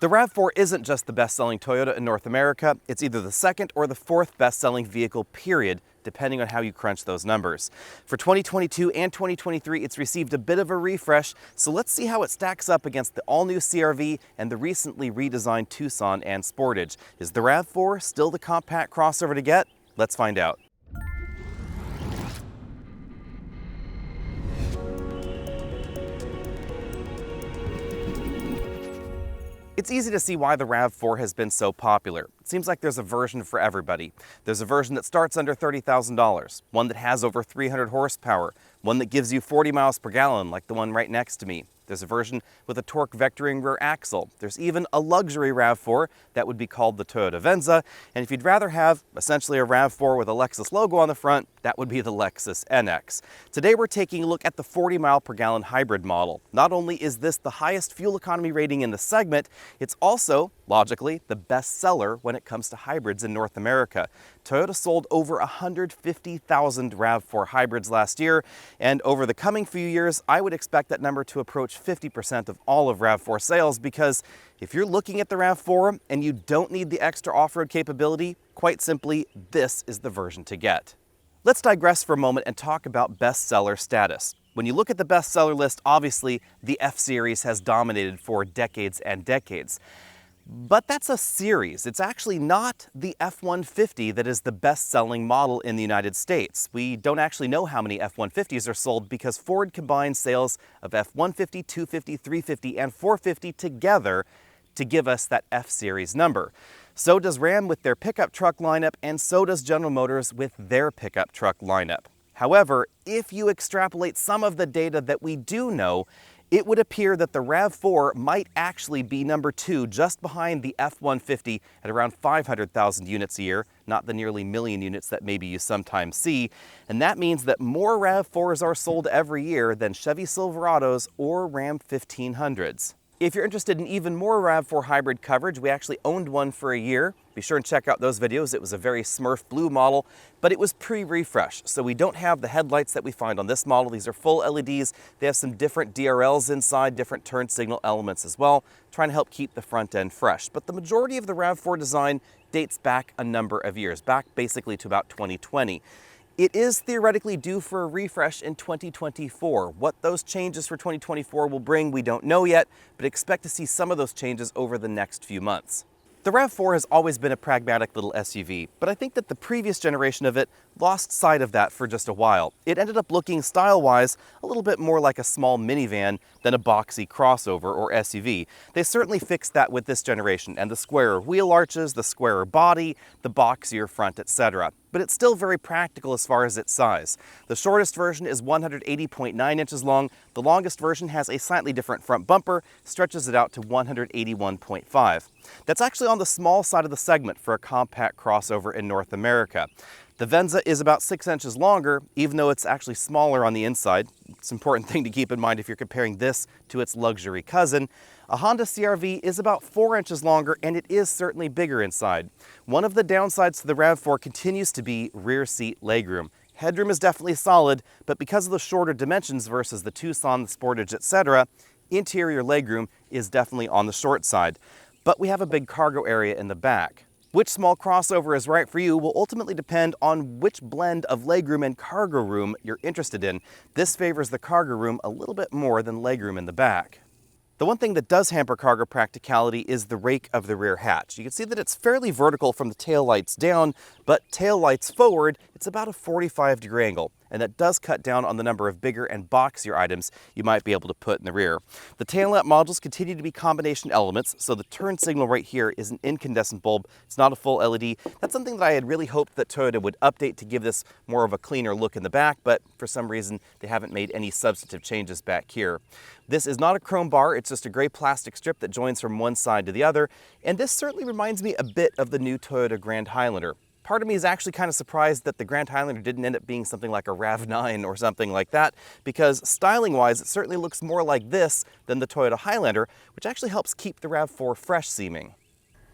The RAV4 isn't just the best-selling Toyota in North America, it's either the second or the fourth best-selling vehicle, period, depending on how you crunch those numbers. For 2022 and 2023, it's received a bit of a refresh, so let's see how it stacks up against the all-new CR-V and the recently redesigned Tucson and Sportage. Is the RAV4 still the compact crossover to get? Let's find out. It's easy to see why the RAV4 has been so popular. It seems like there's a version for everybody. There's a version that starts under $30,000, one that has over 300 horsepower, one that gives you 40 miles per gallon like the one right next to me. There's a version with a torque vectoring rear axle. There's even a luxury RAV4 that would be called the Toyota Venza. And if you'd rather have essentially a RAV4 with a Lexus logo on the front, that would be the Lexus NX. Today we're taking a look at the 40 mile per gallon hybrid model. Not only is this the highest fuel economy rating in the segment, it's also, logically, the best seller when it comes to hybrids in North America. Toyota sold over 150,000 RAV4 hybrids last year, and over the coming few years, I would expect that number to approach 50% of all of RAV4 sales, because if you're looking at the RAV4 and you don't need the extra off-road capability, quite simply, this is the version to get. Let's digress for a moment and talk about bestseller status. When you look at the bestseller list, obviously the F-Series has dominated for decades and decades. But that's a series. It's actually not the F-150 that is the best-selling model in the United States. We don't actually know how many F-150s are sold because Ford combined sales of F-150, 250, 350, and 450 together to give us that F-Series number. So does Ram with their pickup truck lineup, and so does General Motors with their pickup truck lineup. However, if you extrapolate some of the data that we do know, it would appear that the RAV4 might actually be number 2, just behind the F-150 at around 500,000 units a year, not the nearly million units that maybe you sometimes see. And that means that more RAV4s are sold every year than Chevy Silverados or Ram 1500s. If you're interested in even more RAV4 hybrid coverage, we actually owned one for a year. Be sure and check out those videos. It was a very Smurf blue model, but it was pre-refresh, so we don't have the headlights that we find on this model. These are full LEDs. They have some different DRLs inside, different turn signal elements as well, trying to help keep the front end fresh. But the majority of the RAV4 design dates back a number of years, back basically to about 2020. It is theoretically due for a refresh in 2024. What those changes for 2024 will bring, we don't know yet, but expect to see some of those changes over the next few months. The RAV4 has always been a pragmatic little SUV, but I think that the previous generation of it lost sight of that for just a while. It ended up looking style-wise a little bit more like a small minivan than a boxy crossover or SUV. They certainly fixed that with this generation, and the squarer wheel arches, the squarer body, the boxier front, etc. But it's still very practical as far as its size. The shortest version is 180.9 inches long. The longest version has a slightly different front bumper, stretches it out to 181.5. That's actually on the small side of the segment for a compact crossover in North America. The Venza is about 6 inches longer, even though it's actually smaller on the inside. It's an important thing to keep in mind if you're comparing this to its luxury cousin. A Honda CR-V is about 4 inches longer, and it is certainly bigger inside. One of the downsides to the RAV4 continues to be rear seat legroom. Headroom is definitely solid, but because of the shorter dimensions versus the Tucson, the Sportage, etc., interior legroom is definitely on the short side. But we have a big cargo area in the back. Which small crossover is right for you will ultimately depend on which blend of legroom and cargo room you're interested in. This favors the cargo room a little bit more than legroom in the back. The one thing that does hamper cargo practicality is the rake of the rear hatch. You can see that it's fairly vertical from the taillights down, but taillights forward, it's about a 45-degree angle, and that does cut down on the number of bigger and boxier items you might be able to put in the rear. The tail lamp modules continue to be combination elements, so the turn signal right here is an incandescent bulb. It's not a full LED. That's something that I had really hoped that Toyota would update to give this more of a cleaner look in the back, but for some reason they haven't made any substantive changes back here. This is not a chrome bar, it's just a gray plastic strip that joins from one side to the other, and this certainly reminds me a bit of the new Toyota Grand Highlander. Part of me is actually kind of surprised that the Grand Highlander didn't end up being something like a RAV9 or something like that, because styling-wise, it certainly looks more like this than the Toyota Highlander, which actually helps keep the RAV4 fresh seeming.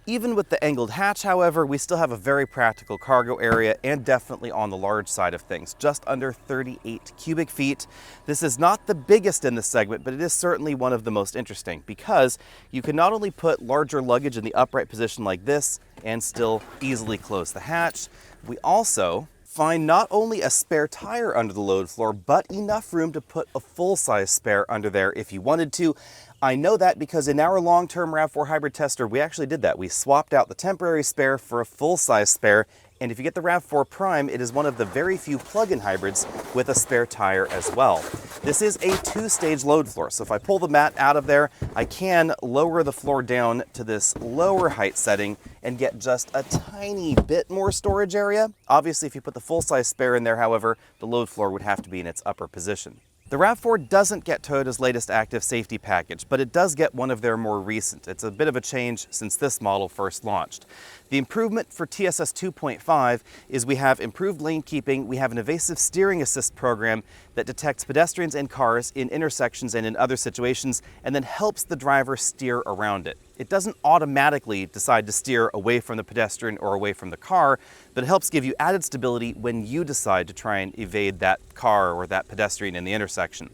Even with the angled hatch, however, we still have a very practical cargo area and definitely on the large side of things, just under 38 cubic feet. This is not the biggest in this segment, but it is certainly one of the most interesting because you can not only put larger luggage in the upright position like this and still easily close the hatch, we also find not only a spare tire under the load floor, but enough room to put a full-size spare under there if you wanted to. I know that because in our long-term RAV4 hybrid tester, we actually did that. We swapped out the temporary spare for a full-size spare, and if you get the RAV4 Prime, it is one of the very few plug-in hybrids with a spare tire as well. This is a two-stage load floor, so if I pull the mat out of there, I can lower the floor down to this lower height setting and get just a tiny bit more storage area. Obviously, if you put the full-size spare in there, however, the load floor would have to be in its upper position. The RAV4 doesn't get Toyota's latest active safety package, but it does get one of their more recent. It's a bit of a change since this model first launched. The improvement for TSS 2.5 is we have improved lane keeping, we have an evasive steering assist program that detects pedestrians and cars in intersections and in other situations, and then helps the driver steer around it. It doesn't automatically decide to steer away from the pedestrian or away from the car, but it helps give you added stability when you decide to try and evade that car or that pedestrian in the intersection.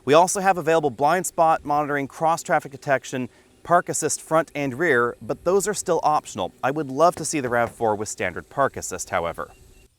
We also have available blind spot monitoring, cross-traffic detection, park assist front and rear, but those are still optional. I would love to see the RAV4 with standard park assist, however.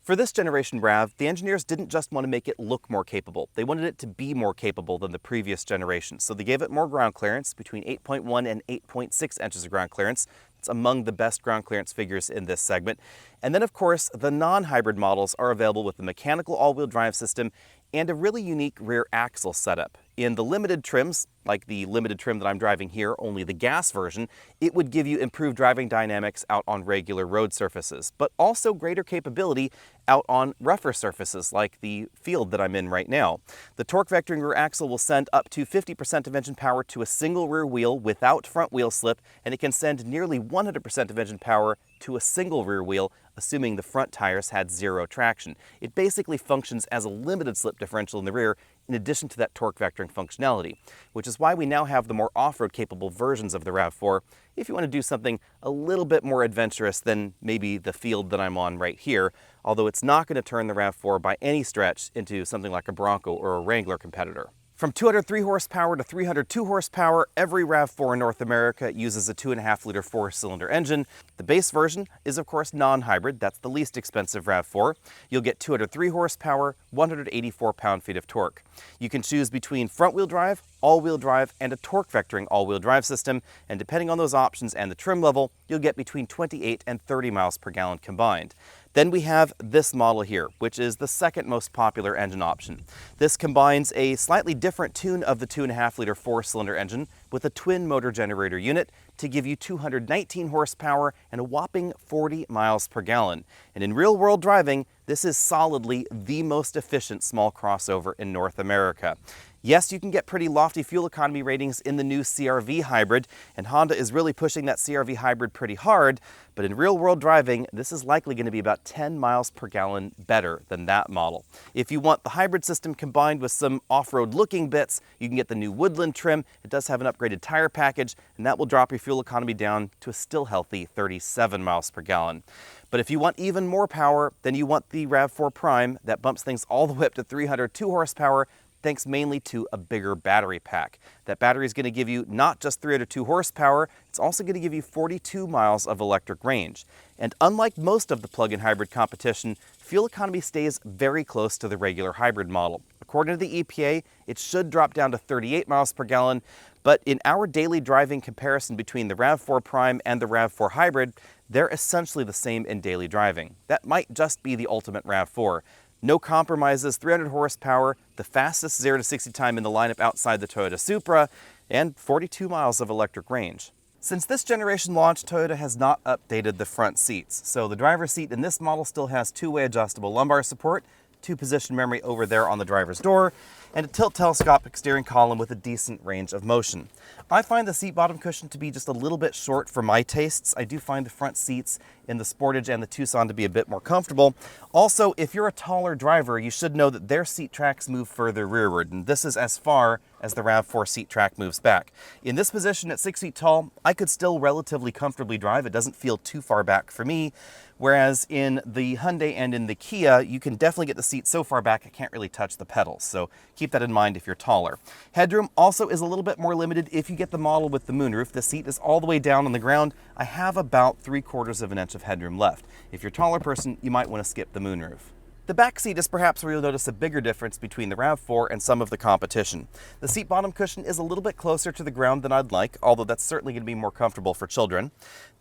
For this generation RAV, the engineers didn't just want to make it look more capable. They wanted it to be more capable than the previous generation. So they gave it more ground clearance, between 8.1 and 8.6 inches of ground clearance. It's among the best ground clearance figures in this segment. And then, of course, the non-hybrid models are available with the mechanical all-wheel drive system and a really unique rear axle setup. In the limited trims, like the limited trim that I'm driving here, only the gas version, it would give you improved driving dynamics out on regular road surfaces, but also greater capability out on rougher surfaces like the field that I'm in right now. The torque vectoring rear axle will send up to 50% of engine power to a single rear wheel without front wheel slip, and it can send nearly 100% of engine power to a single rear wheel, assuming the front tires had zero traction. It basically functions as a limited slip differential in the rear, in addition to that torque vectoring functionality, which is why we now have the more off-road capable versions of the RAV4 if you want to do something a little bit more adventurous than maybe the field that I'm on right here, although it's not going to turn the RAV4 by any stretch into something like a Bronco or a Wrangler competitor. From 203 horsepower to 302 horsepower, every RAV4 in North America uses a 2.5-liter four-cylinder engine. The base version is, of course, non-hybrid. That's the least expensive RAV4. You'll get 203 horsepower, 184 pound-feet of torque. You can choose between front-wheel drive, all-wheel drive, and a torque vectoring all-wheel drive system, and depending on those options and the trim level, you'll get between 28 and 30 miles per gallon combined. Then we have this model here, which is the second most popular engine option. This combines a slightly different tune of the 2.5-liter four-cylinder engine with a twin motor generator unit to give you 219 horsepower and a whopping 40 miles per gallon. And in real-world driving, this is solidly the most efficient small crossover in North America. Yes, you can get pretty lofty fuel economy ratings in the new CR-V hybrid, and Honda is really pushing that CR-V hybrid pretty hard, but in real-world driving, this is likely going to be about 10 miles per gallon better than that model. If you want the hybrid system combined with some off-road looking bits, you can get the new Woodland trim. It does have an upgraded tire package, and that will drop your fuel economy down to a still healthy 37 miles per gallon. But if you want even more power, then you want the RAV4 Prime that bumps things all the way up to 302 horsepower, thanks mainly to a bigger battery pack. That battery is going to give you not just 302 horsepower, it's also going to give you 42 miles of electric range. And unlike most of the plug-in hybrid competition, fuel economy stays very close to the regular hybrid model. According to the EPA, it should drop down to 38 miles per gallon, but in our daily driving comparison between the RAV4 Prime and the RAV4 Hybrid, they're essentially the same in daily driving. That might just be the ultimate RAV4. No compromises, 300 horsepower, the fastest 0 to 60 time in the lineup outside the Toyota Supra, and 42 miles of electric range. Since this generation launch, Toyota has not updated the front seats. So the driver's seat in this model still has two-way adjustable lumbar support, two-position memory over there on the driver's door, and a tilt telescopic steering column with a decent range of motion. I find the seat bottom cushion to be just a little bit short for my tastes. I do find the front seats in the Sportage and the Tucson to be a bit more comfortable. Also, if you're a taller driver, you should know that their seat tracks move further rearward, and this is as far as the RAV4 seat track moves back. In this position at 6 feet tall, I could still relatively comfortably drive. It doesn't feel too far back for me. Whereas in the Hyundai and in the Kia, you can definitely get the seat so far back it can't really touch the pedals. So keep that in mind if you're taller. Headroom also is a little bit more limited if you get the model with the moonroof. The seat is all the way down on the ground. I have about 3/4 of an inch of headroom left. If you're a taller person, you might want to skip the moonroof. The back seat is perhaps where you'll notice a bigger difference between the RAV4 and some of the competition. The seat bottom cushion is a little bit closer to the ground than I'd like, although that's certainly going to be more comfortable for children.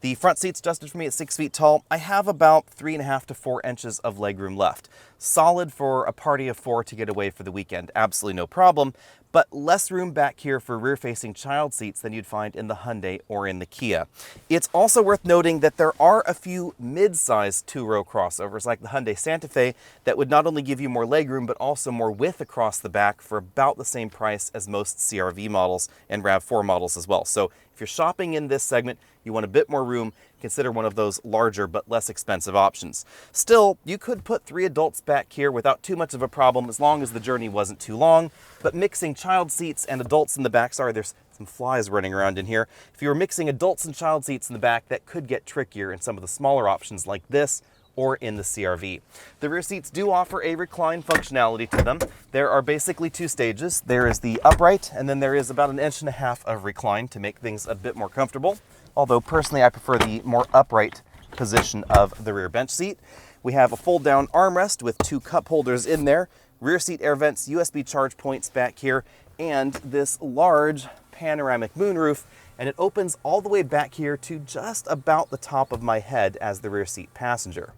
The front seat's adjusted for me at 6 feet tall. I have about 3.5 to 4 inches of legroom left. Solid for a party of 4 to get away for the weekend, absolutely no problem, but less room back here for rear-facing child seats than you'd find in the Hyundai or in the Kia. It's also worth noting that there are a few mid-sized two-row crossovers like the Hyundai Santa Fe that would not only give you more legroom but also more width across the back for about the same price as most CR-V models and RAV4 models as well. So if you're shopping in this segment, you want a bit more room, consider one of those larger but less expensive options. Still, you could put 3 adults back here without too much of a problem as long as the journey wasn't too long, but mixing child seats and adults in the back, sorry, there's some flies running around in here. If you were mixing adults and child seats in the back, that could get trickier in some of the smaller options like this or in the CR-V. The rear seats do offer a recline functionality to them. There are basically 2 stages. There is the upright, and then there is about 1.5 inches of recline to make things a bit more comfortable. Although personally I prefer the more upright position of the rear bench seat. We have a fold down armrest with 2 cup holders in there, rear seat air vents, USB charge points back here, and this large panoramic moonroof, and it opens all the way back here to just about the top of my head as the rear seat passenger.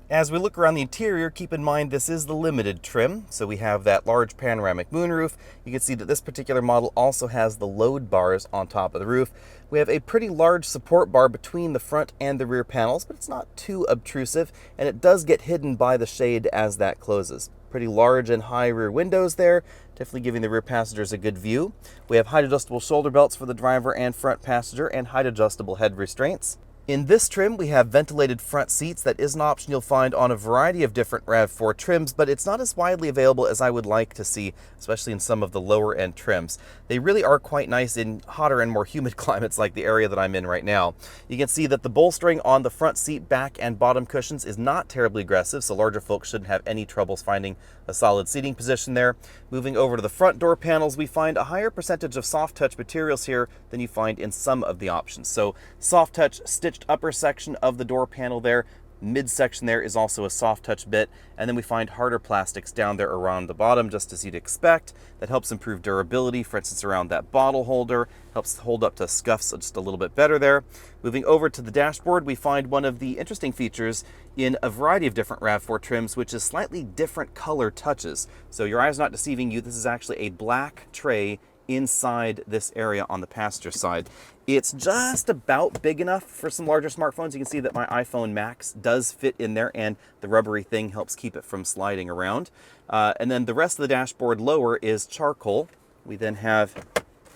As we look around the interior, keep in mind this is the limited trim, so we have that large panoramic moonroof. You can see that this particular model also has the load bars on top of the roof. We have a pretty large support bar between the front and the rear panels, but it's not too obtrusive, and it does get hidden by the shade as that closes. Pretty large and high rear windows there, definitely giving the rear passengers a good view. We have height adjustable shoulder belts for the driver and front passenger and height adjustable head restraints. In this trim, we have ventilated front seats. That is an option you'll find on a variety of different RAV4 trims, but it's not as widely available as I would like to see, especially in some of the lower end trims. They really are quite nice in hotter and more humid climates like the area that I'm in right now. You can see that the bolstering on the front seat, back, and bottom cushions is not terribly aggressive, so larger folks shouldn't have any troubles finding a solid seating position there. Moving over to the front door panels, we find a higher percentage of soft touch materials here than you find in some of the options. So soft touch stitched upper section of the door panel there, midsection there is also a soft touch bit, and then we find harder plastics down there around the bottom, just as you'd expect. That helps improve durability, for instance around that bottle holder, helps hold up to scuffs just a little bit better there. Moving over to the dashboard, we find one of the interesting features in a variety of different RAV4 trims, which is slightly different color touches. So your eye's not deceiving you, this is actually a black tray inside this area on the passenger side. It's just about big enough for some larger smartphones. You can see that my iPhone Max does fit in there, and the rubbery thing helps keep it from sliding around. And then the rest of the dashboard lower is charcoal. We then have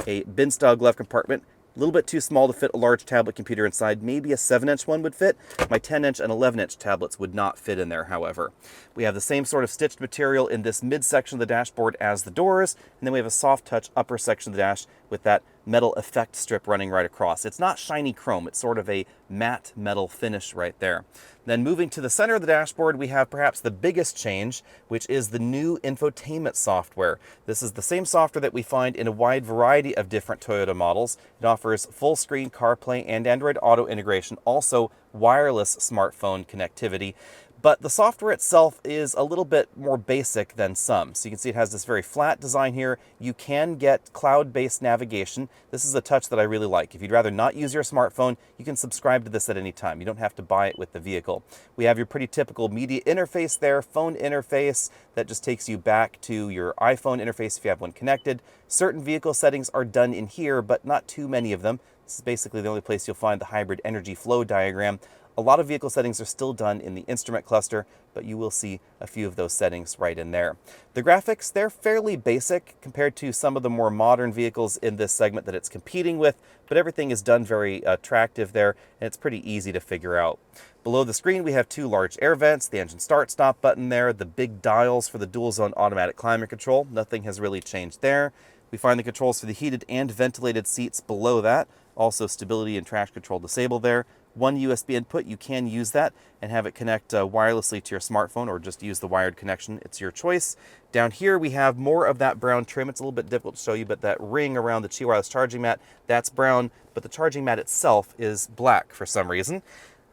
a bin-style glove compartment. A little bit too small to fit a large tablet computer inside. Maybe a 7-inch one would fit. My 10-inch and 11-inch tablets would not fit in there, however. We have the same sort of stitched material in this midsection of the dashboard as the doors, and then we have a soft touch upper section of the dash with that metal effect strip running right across. It's not shiny chrome, it's sort of a matte metal finish right there. Then moving to the center of the dashboard, we have perhaps the biggest change, which is the new infotainment software. This is the same software that we find in a wide variety of different Toyota models. It offers full screen CarPlay and Android Auto integration, also wireless smartphone connectivity. But the software itself is a little bit more basic than some. So you can see it has this very flat design here. You can get cloud-based navigation. This is a touch that I really like. If you'd rather not use your smartphone, you can subscribe to this at any time. You don't have to buy it with the vehicle. We have your pretty typical media interface there, phone interface that just takes you back to your iPhone interface if you have one connected. Certain vehicle settings are done in here, but not too many of them. This is basically the only place you'll find the hybrid energy flow diagram. A lot of vehicle settings are still done in the instrument cluster, but you will see a few of those settings right in there. The graphics, they're fairly basic compared to some of the more modern vehicles in this segment that it's competing with, but everything is done very attractive there, and it's pretty easy to figure out. Below the screen, we have two large air vents, the engine start-stop button there, the big dials for the dual-zone automatic climate control. Nothing has really changed there. We find the controls for the heated and ventilated seats below that. Also, stability and traction control disabled there. One USB input, you can use that and have it connect wirelessly to your smartphone or just use the wired connection. It's your choice. Down here we have more of that brown trim. It's a little bit difficult to show you, but that ring around the Qi wireless charging mat, that's brown, but the charging mat itself is black for some reason.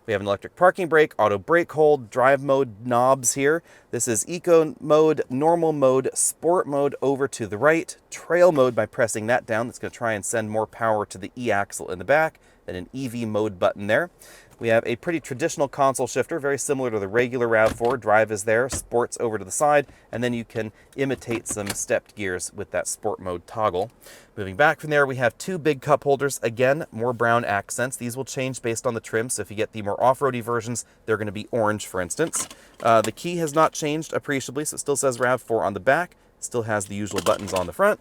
We have an electric parking brake, auto brake hold, drive mode knobs here. This is eco mode, normal mode, sport mode over to the right, trail mode by pressing that down. That's going to try and send more power to the E-axle in the back, and an EV mode button there. We have a pretty traditional console shifter, very similar to the regular RAV4. Drive is there, sports over to the side, and then you can imitate some stepped gears with that sport mode toggle. Moving back from there, we have two big cup holders. Again, more brown accents. These will change based on the trim, so if you get the more off-roady versions, they're going to be orange, for instance. The key has not changed appreciably, so it still says RAV4 on the back. Still has the usual buttons on the front.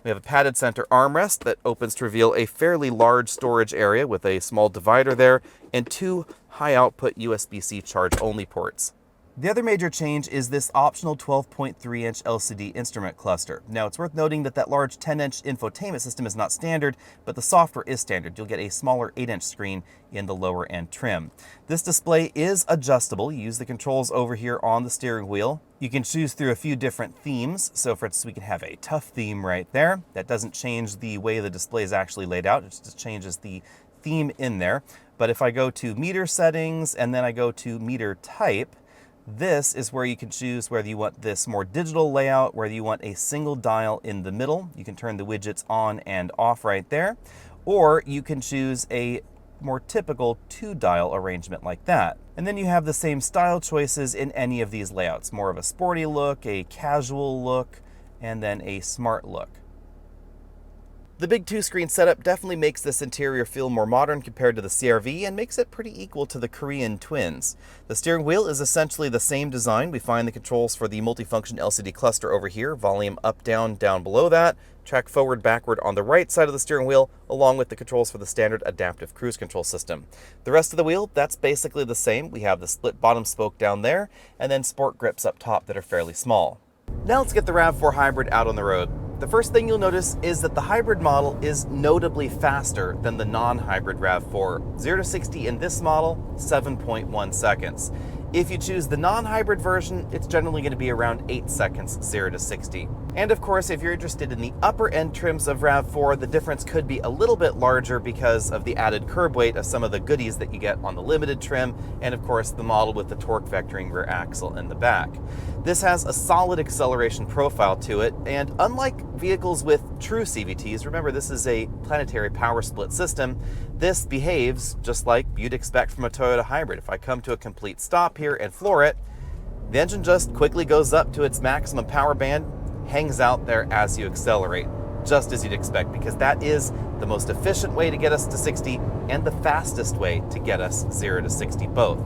We have a padded center armrest that opens to reveal a fairly large storage area with a small divider there and two high output USB-C charge-only ports. The other major change is this optional 12.3-inch LCD instrument cluster. Now, it's worth noting that that large 10-inch infotainment system is not standard, but the software is standard. You'll get a smaller 8-inch screen in the lower end trim. This display is adjustable. You use the controls over here on the steering wheel. You can choose through a few different themes. So for instance, we can have a tough theme right there. That doesn't change the way the display is actually laid out. It just changes the theme in there. But if I go to meter settings and then I go to meter type, this is where you can choose whether you want this more digital layout, whether you want a single dial in the middle. You can turn the widgets on and off right there, or you can choose a more typical two-dial arrangement like that. And then you have the same style choices in any of these layouts. More of a sporty look, a casual look, and then a smart look. The big two-screen setup definitely makes this interior feel more modern compared to the CR-V and makes it pretty equal to the Korean twins. The steering wheel is essentially the same design. We find the controls for the multifunction LCD cluster over here, volume up, down below that, track forward, backward on the right side of the steering wheel, along with the controls for the standard adaptive cruise control system. The rest of the wheel, that's basically the same. We have the split bottom spoke down there, and then sport grips up top that are fairly small. Now let's get the RAV4 Hybrid out on the road. The first thing you'll notice is that the hybrid model is notably faster than the non-hybrid RAV4. 0 to 60 in this model, 7.1 seconds. If you choose the non-hybrid version, it's generally going to be around 8 seconds, 0 to 60. And of course, if you're interested in the upper end trims of RAV4, the difference could be a little bit larger because of the added curb weight of some of the goodies that you get on the limited trim, and of course the model with the torque vectoring rear axle in the back. This has a solid acceleration profile to it, and unlike vehicles with true CVTs, remember this is a planetary power split system, this behaves just like you'd expect from a Toyota hybrid. If I come to a complete stop here and floor it, the engine just quickly goes up to its maximum power band, hangs out there as you accelerate, just as you'd expect, because that is the most efficient way to get us to 60 and the fastest way to get us 0 to 60 both.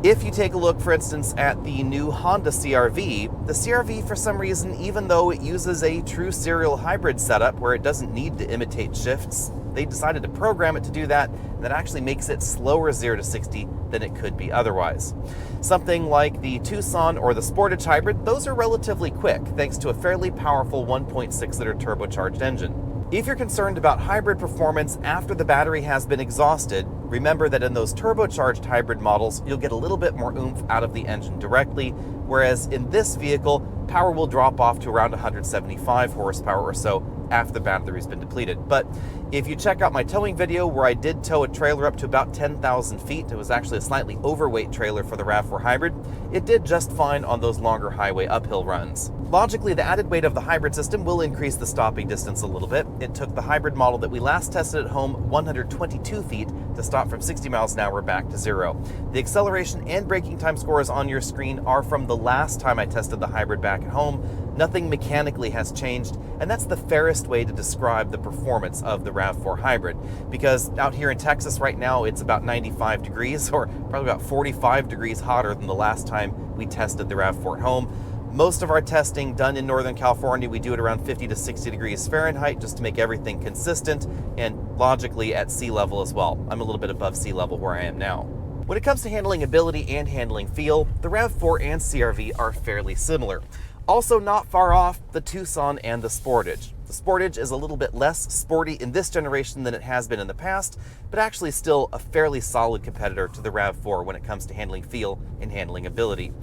If you take a look, for instance, at the new Honda CR-V, the CR-V, for some reason, even though it uses a true serial hybrid setup where it doesn't need to imitate shifts, they decided to program it to do that, and that actually makes it slower 0 to 60 than it could be otherwise. Something like the Tucson or the Sportage Hybrid, those are relatively quick, thanks to a fairly powerful 1.6-liter turbocharged engine. If you're concerned about hybrid performance after the battery has been exhausted, remember that in those turbocharged hybrid models, you'll get a little bit more oomph out of the engine directly, whereas in this vehicle, power will drop off to around 175 horsepower or so after the battery's been depleted. But if you check out my towing video where I did tow a trailer up to about 10,000 feet, it was actually a slightly overweight trailer for the RAV4 Hybrid, it did just fine on those longer highway uphill runs. Logically, the added weight of the hybrid system will increase the stopping distance a little bit. It took the hybrid model that we last tested at home 122 feet to stop from 60 miles an hour back to 0. The acceleration and braking time scores on your screen are from the last time I tested the hybrid back at home. Nothing mechanically has changed, and that's the fairest way to describe the performance of the RAV4 hybrid, because out here in Texas right now it's about 95 degrees, or probably about 45 degrees hotter than the last time we tested the RAV4 at home. Most of our testing done in Northern California, we do it around 50 to 60 degrees Fahrenheit just to make everything consistent and logically at sea level as well. I'm a little bit above sea level where I am now. When it comes to handling ability and handling feel, the RAV4 and CR-V are fairly similar. Also not far off, the Tucson and the Sportage. The Sportage is a little bit less sporty in this generation than it has been in the past, but actually still a fairly solid competitor to the RAV4 when it comes to handling feel and handling ability.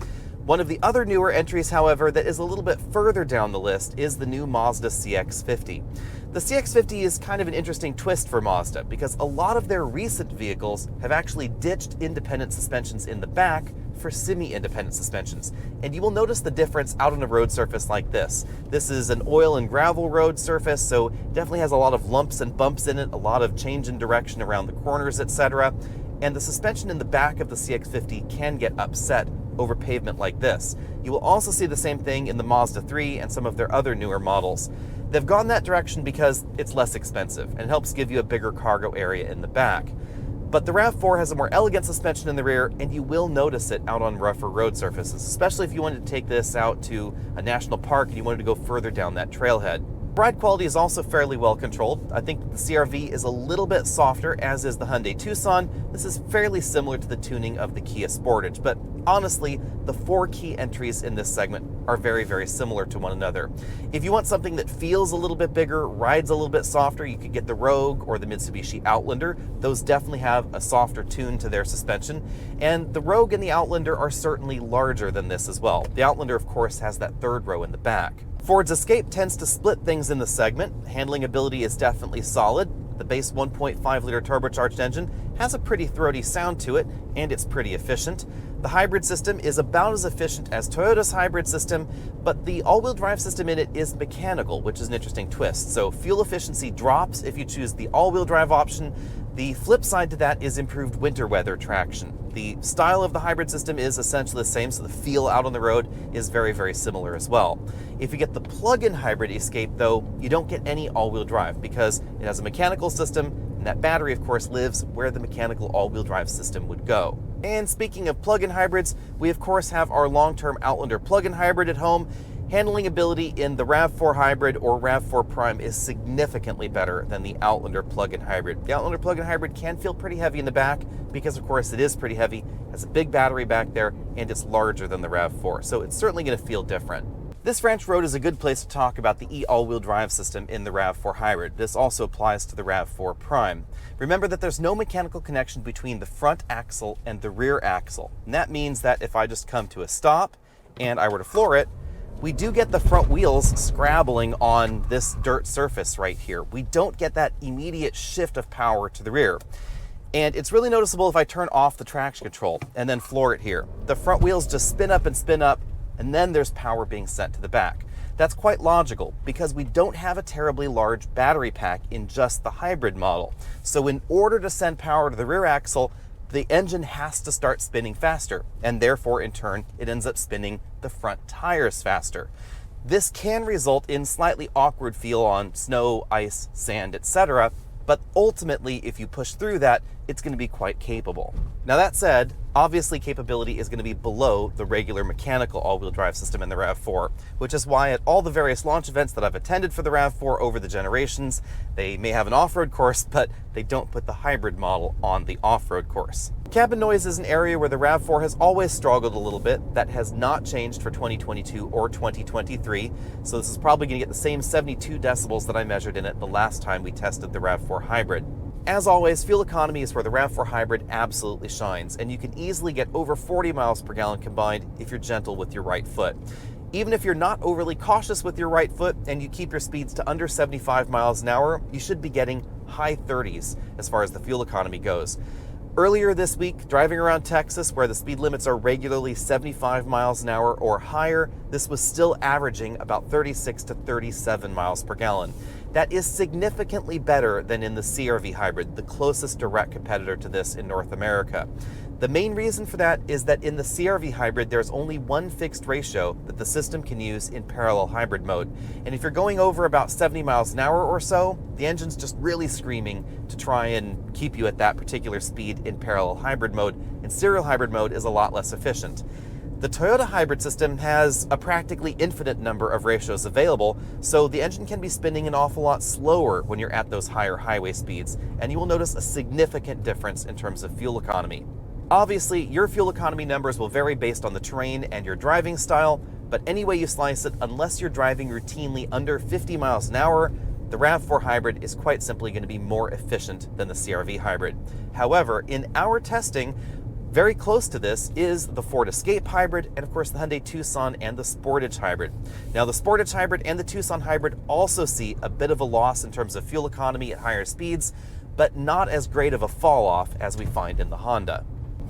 One of the other newer entries, however, that is a little bit further down the list is the new Mazda CX-50. The CX-50 is kind of an interesting twist for Mazda because a lot of their recent vehicles have actually ditched independent suspensions in the back for semi-independent suspensions. And you will notice the difference out on a road surface like this. This is an oil and gravel road surface, so definitely has a lot of lumps and bumps in it, a lot of change in direction around the corners, etc. And the suspension in the back of the CX-50 can get upset over pavement like this. You will also see the same thing in the Mazda 3 and some of their other newer models. They've gone that direction because it's less expensive and helps give you a bigger cargo area in the back. But the RAV4 has a more elegant suspension in the rear, and you will notice it out on rougher road surfaces, especially if you wanted to take this out to a national park and you wanted to go further down that trailhead. Ride quality is also fairly well controlled. I think the CR-V is a little bit softer, as is the Hyundai Tucson. This is fairly similar to the tuning of the Kia Sportage, but honestly, the four key entries in this segment are very, very similar to one another. If you want something that feels a little bit bigger, rides a little bit softer, you could get the Rogue or the Mitsubishi Outlander. Those definitely have a softer tune to their suspension, and the Rogue and the Outlander are certainly larger than this as well. The Outlander, of course, has that third row in the back. Ford's Escape tends to split things in the segment. Handling ability is definitely solid. The base 1.5-liter turbocharged engine has a pretty throaty sound to it, and it's pretty efficient. The hybrid system is about as efficient as Toyota's hybrid system, but the all-wheel drive system in it is mechanical, which is an interesting twist. So fuel efficiency drops if you choose the all-wheel drive option. The flip side to that is improved winter weather traction. The style of the hybrid system is essentially the same, so the feel out on the road is very, very similar as well. If you get the plug-in hybrid Escape, though, you don't get any all-wheel drive because it has a mechanical system, and that battery, of course, lives where the mechanical all-wheel drive system would go. And speaking of plug-in hybrids, we of course have our long-term Outlander plug-in hybrid at home. Handling ability in the RAV4 hybrid or RAV4 Prime is significantly better than the Outlander plug-in hybrid. The Outlander plug-in hybrid can feel pretty heavy in the back because, of course, it is pretty heavy, has a big battery back there, and it's larger than the RAV4, so it's certainly going to feel different. This ranch road is a good place to talk about the e-all-wheel drive system in the RAV4 hybrid. This also applies to the RAV4 Prime. Remember that there's no mechanical connection between the front axle and the rear axle, and that means that if I just come to a stop and I were to floor it, we do get the front wheels scrabbling on this dirt surface right here. We don't get that immediate shift of power to the rear. And it's really noticeable if I turn off the traction control and then floor it here. The front wheels just spin up, and then there's power being sent to the back. That's quite logical because we don't have a terribly large battery pack in just the hybrid model. So in order to send power to the rear axle, the engine has to start spinning faster, and therefore in turn it ends up spinning the front tires faster. This can result in slightly awkward feel on snow, ice, sand, etc., but ultimately if you push through that, it's going to be quite capable. Now that said, obviously capability is going to be below the regular mechanical all-wheel drive system in the RAV4, which is why at all the various launch events that I've attended for the RAV4 over the generations, they may have an off-road course, but they don't put the hybrid model on the off-road course. Cabin noise is an area where the RAV4 has always struggled a little bit. That has not changed for 2022 or 2023, so this is probably going to get the same 72 decibels that I measured in it the last time we tested the RAV4 hybrid. As always, fuel economy is where the RAV4 hybrid absolutely shines, and you can easily get over 40 miles per gallon combined if you're gentle with your right foot. Even if you're not overly cautious with your right foot and you keep your speeds to under 75 miles an hour, you should be getting high 30s as far as the fuel economy goes. Earlier this week, driving around Texas where the speed limits are regularly 75 miles an hour or higher, this was still averaging about 36 to 37 miles per gallon. That is significantly better than in the CR-V hybrid, the closest direct competitor to this in North America. The main reason for that is that in the CR-V hybrid, there's only one fixed ratio that the system can use in parallel hybrid mode. And if you're going over about 70 miles an hour or so, the engine's just really screaming to try and keep you at that particular speed in parallel hybrid mode, and serial hybrid mode is a lot less efficient. The Toyota hybrid system has a practically infinite number of ratios available, so the engine can be spinning an awful lot slower when you're at those higher highway speeds, and you will notice a significant difference in terms of fuel economy. Obviously, your fuel economy numbers will vary based on the terrain and your driving style, but any way you slice it, unless you're driving routinely under 50 miles an hour, the RAV4 hybrid is quite simply going to be more efficient than the CR-V hybrid. However, in our testing, very close to this is the Ford Escape hybrid and of course the Hyundai Tucson and the Sportage hybrid. Now the Sportage hybrid and the Tucson hybrid also see a bit of a loss in terms of fuel economy at higher speeds, but not as great of a fall off as we find in the Honda.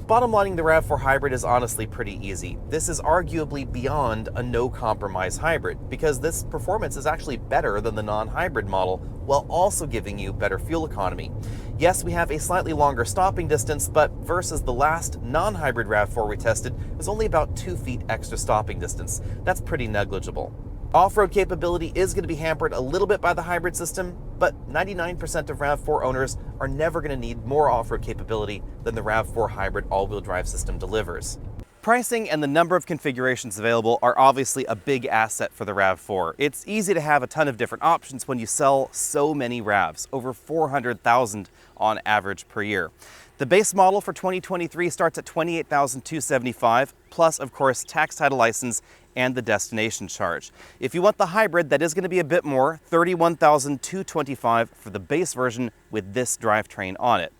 Bottom lining the RAV4 hybrid is honestly pretty easy. This is arguably beyond a no-compromise hybrid because this performance is actually better than the non-hybrid model while also giving you better fuel economy. Yes, we have a slightly longer stopping distance, but versus the last non-hybrid RAV4 we tested, it was only about 2 feet extra stopping distance. That's pretty negligible. Off-road capability is going to be hampered a little bit by the hybrid system, but 99% of RAV4 owners are never going to need more off-road capability than the RAV4 hybrid all-wheel drive system delivers. Pricing and the number of configurations available are obviously a big asset for the RAV4. It's easy to have a ton of different options when you sell so many RAVs, over 400,000 on average per year. The base model for 2023 starts at $28,275, plus of course tax, title, license, and the destination charge. If you want the hybrid, that is going to be a bit more, $31,225 for the base version with this drivetrain on it.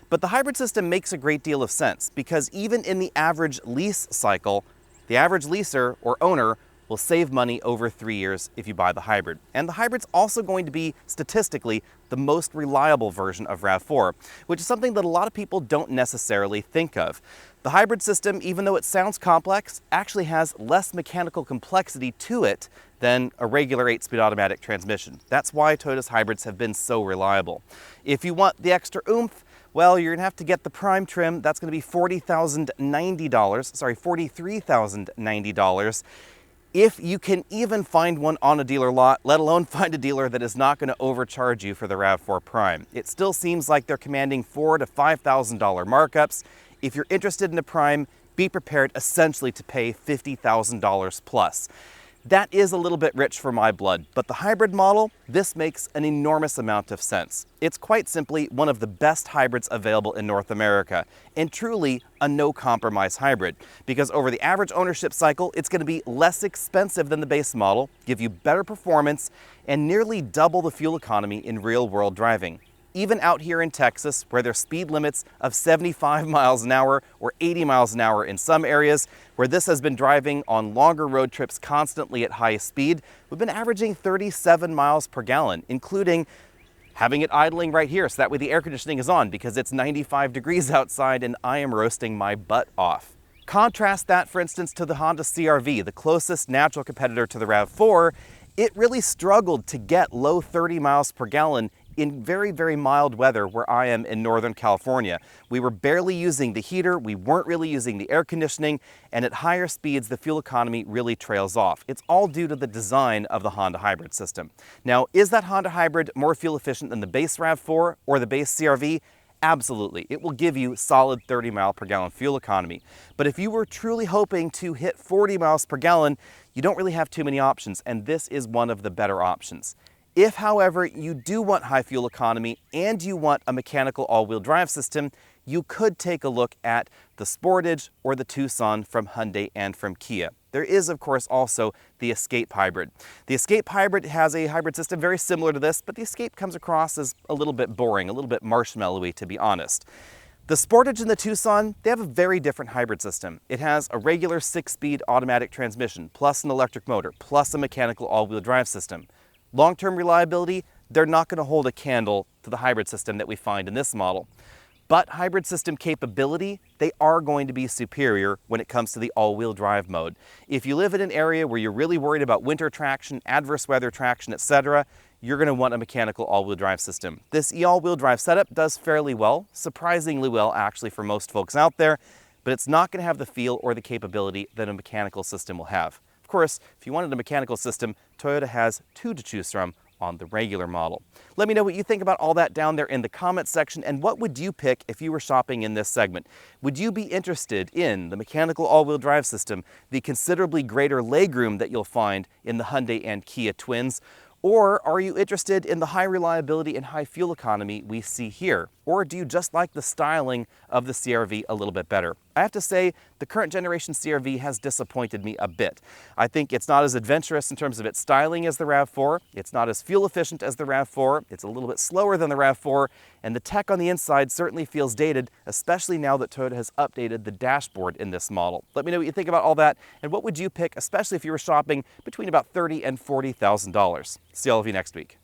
But the hybrid system makes a great deal of sense because even in the average lease cycle, the average leaser or owner will save money over 3 years if you buy the hybrid. And the hybrid's also going to be, statistically, the most reliable version of RAV4, which is something that a lot of people don't necessarily think of. The hybrid system, even though it sounds complex, actually has less mechanical complexity to it than a regular 8-speed automatic transmission. That's why Toyota's hybrids have been so reliable. If you want the extra oomph, well, you're gonna have to get the Prime trim. That's gonna be $43,090. If you can even find one on a dealer lot, let alone find a dealer that is not going to overcharge you for the RAV4 Prime. It still seems like they're commanding $4,000 to $5,000 markups. If you're interested in a Prime, be prepared essentially to pay $50,000 plus. That is a little bit rich for my blood, but the hybrid model, this makes an enormous amount of sense. It's quite simply one of the best hybrids available in North America, and truly a no-compromise hybrid, because over the average ownership cycle, it's going to be less expensive than the base model, give you better performance, and nearly double the fuel economy in real-world driving. Even out here in Texas, where there's speed limits of 75 miles an hour or 80 miles an hour in some areas, where this has been driving on longer road trips constantly at high speed, we've been averaging 37 miles per gallon, including having it idling right here, so that way the air conditioning is on because it's 95 degrees outside and I am roasting my butt off. Contrast that, for instance, to the Honda CR-V, the closest natural competitor to the RAV4. It really struggled to get low 30 miles per gallon in very, very mild weather where I am in Northern California. We were barely using the heater, we weren't really using the air conditioning, and at higher speeds, the fuel economy really trails off. It's all due to the design of the Honda hybrid system. Now, is that Honda hybrid more fuel efficient than the base RAV4 or the base CR-V? Absolutely. It will give you solid 30 mile per gallon fuel economy. But if you were truly hoping to hit 40 miles per gallon, you don't really have too many options, and this is one of the better options. If, however, you do want high fuel economy and you want a mechanical all-wheel drive system, you could take a look at the Sportage or the Tucson from Hyundai and from Kia. There is, of course, also the Escape hybrid. The Escape hybrid has a hybrid system very similar to this, but the Escape comes across as a little bit boring, a little bit marshmallowy, to be honest. The Sportage and the Tucson, they have a very different hybrid system. It has a regular 6-speed automatic transmission, plus an electric motor, plus a mechanical all-wheel drive system. Long-term reliability, they're not going to hold a candle to the hybrid system that we find in this model. But hybrid system capability, they are going to be superior when it comes to the all-wheel drive mode. If you live in an area where you're really worried about winter traction, adverse weather traction, etc., you're going to want a mechanical all-wheel drive system. This all-wheel drive setup does fairly well, surprisingly well actually for most folks out there, but it's not going to have the feel or the capability that a mechanical system will have. Of course, if you wanted a mechanical system, Toyota has two to choose from on the regular model. Let me know what you think about all that down there in the comments section, and what would you pick if you were shopping in this segment? Would you be interested in the mechanical all-wheel drive system, the considerably greater legroom that you'll find in the Hyundai and Kia Twins? Or are you interested in the high reliability and high fuel economy we see here? Or do you just like the styling of the CR-V a little bit better? I have to say, the current generation CR-V has disappointed me a bit. I think it's not as adventurous in terms of its styling as the RAV4. It's not as fuel efficient as the RAV4. It's a little bit slower than the RAV4. And the tech on the inside certainly feels dated, especially now that Toyota has updated the dashboard in this model. Let me know what you think about all that, and what would you pick, especially if you were shopping between about $30,000 and $40,000. See all of you next week.